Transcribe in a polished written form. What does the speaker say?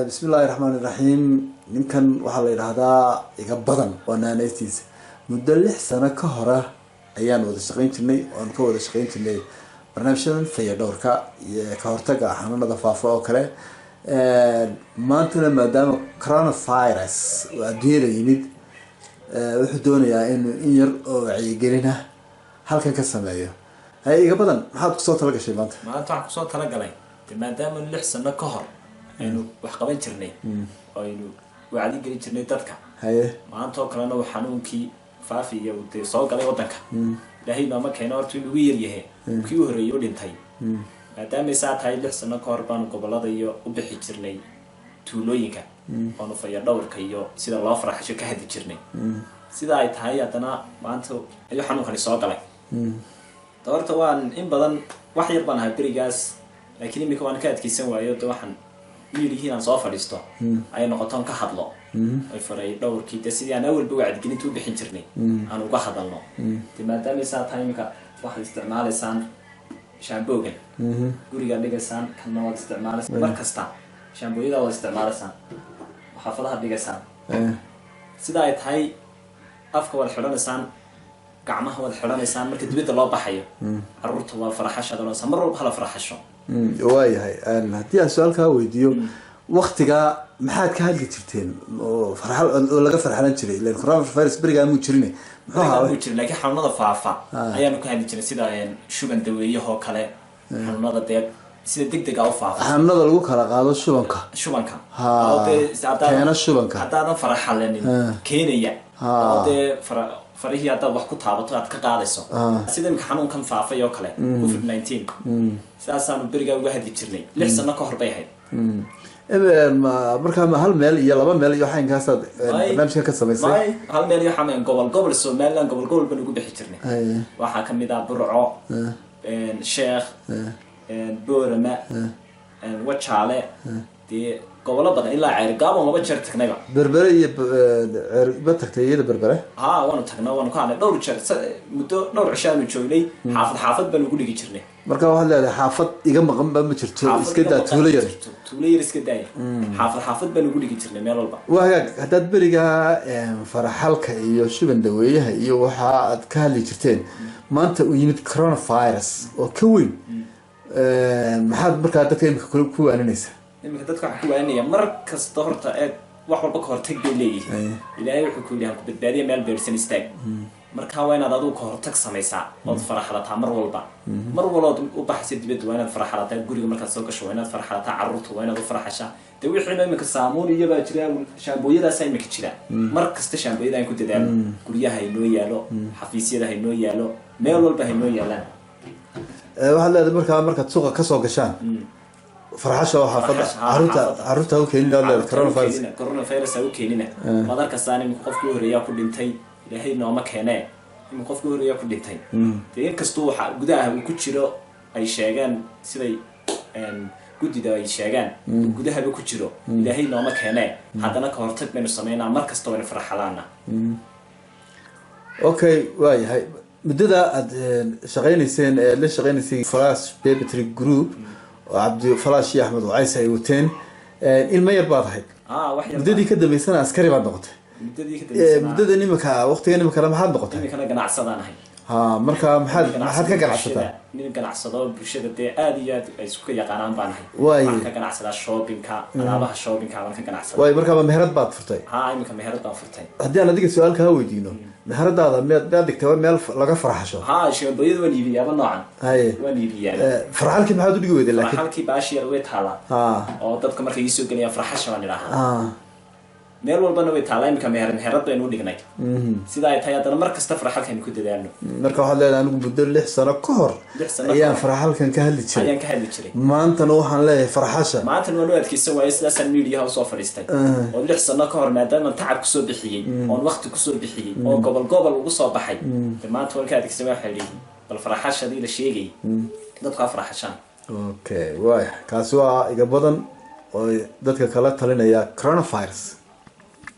بسم الله الرحمن الرحيم ninkan waxaa la yiraahdaa iga badan oo naanaystiisa muddo 6 sano ka hor ayaan wada shaqeyn jirnay oo ka wada shaqeyn jirnay barnaamijyadan fayadhowrka iyo ka hortagga xanuunada faafa oo kale maantana maadaama coronavirus oo adduunyada yimid wuxuu doonayaa in yar oo wacyigelina halkan ka sameeyo hay iga badan maxaad ku soo tala gashay maanta waxaan ku soo tala galay maadaama 6 sano ka hor aynu wax qaban jirnay oo aynu wacdi gelin jirnay dadka haye maanta oo kalena xanuunkii faafiya uu soo galay wadanka ilaahay ma keeno horta inuu yar yahay kii horeeyay oo dhintay maadaama ay tahay 6 sano ka hor baan gobolada iyo u bixi jirnay tuulooyinka oo fayadhowrka iyo sida loo faraxsho ka hadi jirnay sida ay tahay hadana maanta ayu xanuunkani soo galay doorta waan in badan wax yar baan berigaas laakiin imika waan ka adkeysan waayo waxaan yirihiin aan soo fadhiisto ay noqoton ka hadlo ay faray dhowrkii sidii aan awalba wacdigelinta u bixin jirnay aan uga hadalno maadaama ay tahay imika waxaad isticmaalaysaan shaamboogan guriga dhigaysaan kana waad isticmaalaysaan mar kasta shaambooyada waad isticmaalaysaan xaafadaha dhigaysaan sida ay tahay afka wada xidhanaysaan gacmaha wada xidhanaysaan marka dibadda loo baxayo carruurta waa faraxashada loo samar walba hala faraxasho waayahay haddii aan su-aal kaa weydiiyo waqtigaa maxaad ka hadli jirteen oo farxal oo laga farxalan jiray ilaan coronavirus berigaa muu jirin muxuu ahaa laakiin xanuunada faafa ayaanu ka hadli jiray sida shuban daweeyahoo kale xanuunada deeb sida degdega u faafa xanuunada lagu kala qaado shubanka keena shubanka haddaadan faraxalanin keenaya farihii haddaad wax ku taabato aad ka qaadayso sida imika xanuunkan faafay oo kale covid-19 sidaasaanu berigaa uga hadli jirnay 6 sano ka hor bay ahayd markaa hal meel iyo laba meel iyo xayinkaasaad barnaamijka ka samaysay hal meel iyo xameen gobol Somaliland gobol baan ugu bixi jirnay waxaa kamid ah Burco Sheekh Boorama Wajaale dee gobolo badan ilaa Ceergaabo laba jeer tagnayba berbere iyo ceerba tagtay iyada berbere waanu tagnaa waanu ka hadlay dhowr jeer muddo dhowr cishaanu joognay xaafad baan ugu dhigi jirnay marka waxaad leedahay xaafad iga maqan ba ma jirto iska daa tuulo yar iska daa xaafad baan ugu dhigi jirnay meel walba waa hagaag haddaad berigaa faraxalka iyo shuban daweeyaha iyo waxa aad ka hadli jirteen maanta uu yimid coronavirus oo ka weyn maxaad markaa dadka imika ku waaninaysaa imika dadka waxa ku waanaya mar kasta horta wax walba ka hortag bay leeyihiin ilaahay wuxuu ku leeyahay ku badbaadiya meel beersan istaag marka waa inaad adigu ka hortag samaysaa oo faraxalataa mar walba u baxaysa dibadda waa inaad faraxalataa guriga markaad soo gasho waa inaad faraxalataa carruurta waa inaad u faraxashaa dee wixii imika saamuun iyo baa jira shaambooyadaas imika jira mar kasta shaambooyada aan ku dadaalo guryaha inoo yaalo xafiisyada inoo yaalo meel walba inoo yaalaan waxaad leedahay markaad suuqa ka soo gashaan farxasha oo xaafada carruurta u keenina coronavirus u keenina madarka saanim qofkii horeeyaa ku dhintay ilaahay nooma keenee qofkii horeeyaa ku dhintay in kastoo waxa gudaha uu ku jiro ay sheegaan siday gudida ay sheegaan gudaha ku jiro ilaahay nooma keenee haddana ka hortag baynu sameynaa mar kasta waynu farxalaana okay waayahay muddada aad shaqeynayseen la shaqeynaysay Flash Baby Group عبد فلاش يا أحمد وعيسى يوتين إلما يربط هيك مددي كده بيسنا عسكري بعد نقطة مددي نمك وقت يعني مكلام حد نقطة أنا قناع صدان هاي مركا محد كقناع صدان نين قناع صدان بشدة دي آديات سكوا يقنعان بانه واي كقناع صدان شوبين كا أنا بها شوبين كا أنا كقناع صدان واي مركا مهرات بعد فرتاي مك مهرات بعد فرتاي هدي أنا ديك السؤال كهوي دينو مهرات هذا مياد كتوه ميل لقى فرح شو شو بيد ونيبي يا بنوعا هاي ونيبي فرحالك ما حد بيقول لكن فرحالك باشي رويت هلا أو تذكر مركا يسوق لي فرح شو أنا راح meel walbana way taalay imika meherad baynu u dhignay sida ay tahay hadana mar kasta faraxalkan ku dadaano marka waxa leeyahay anigu muddo 6 sano ka hor ayaan faraxalkan ka hadli jiray maantana waxaan leeyahay faraxasha maantana waan u adkeysan waayay sidaas media soo fadhiistay oo 6 sano ka hor maadaama tacab ku soo bixiyay oo waqti ku soo bixiyay oo gobol ugu soo baxay maanta waan ka adkeysan waxa leeyahay bal faraxashadii la sheegay dadka faraxashan okay waay kaas waa iga badan oo dadka kala talinaya coronavirus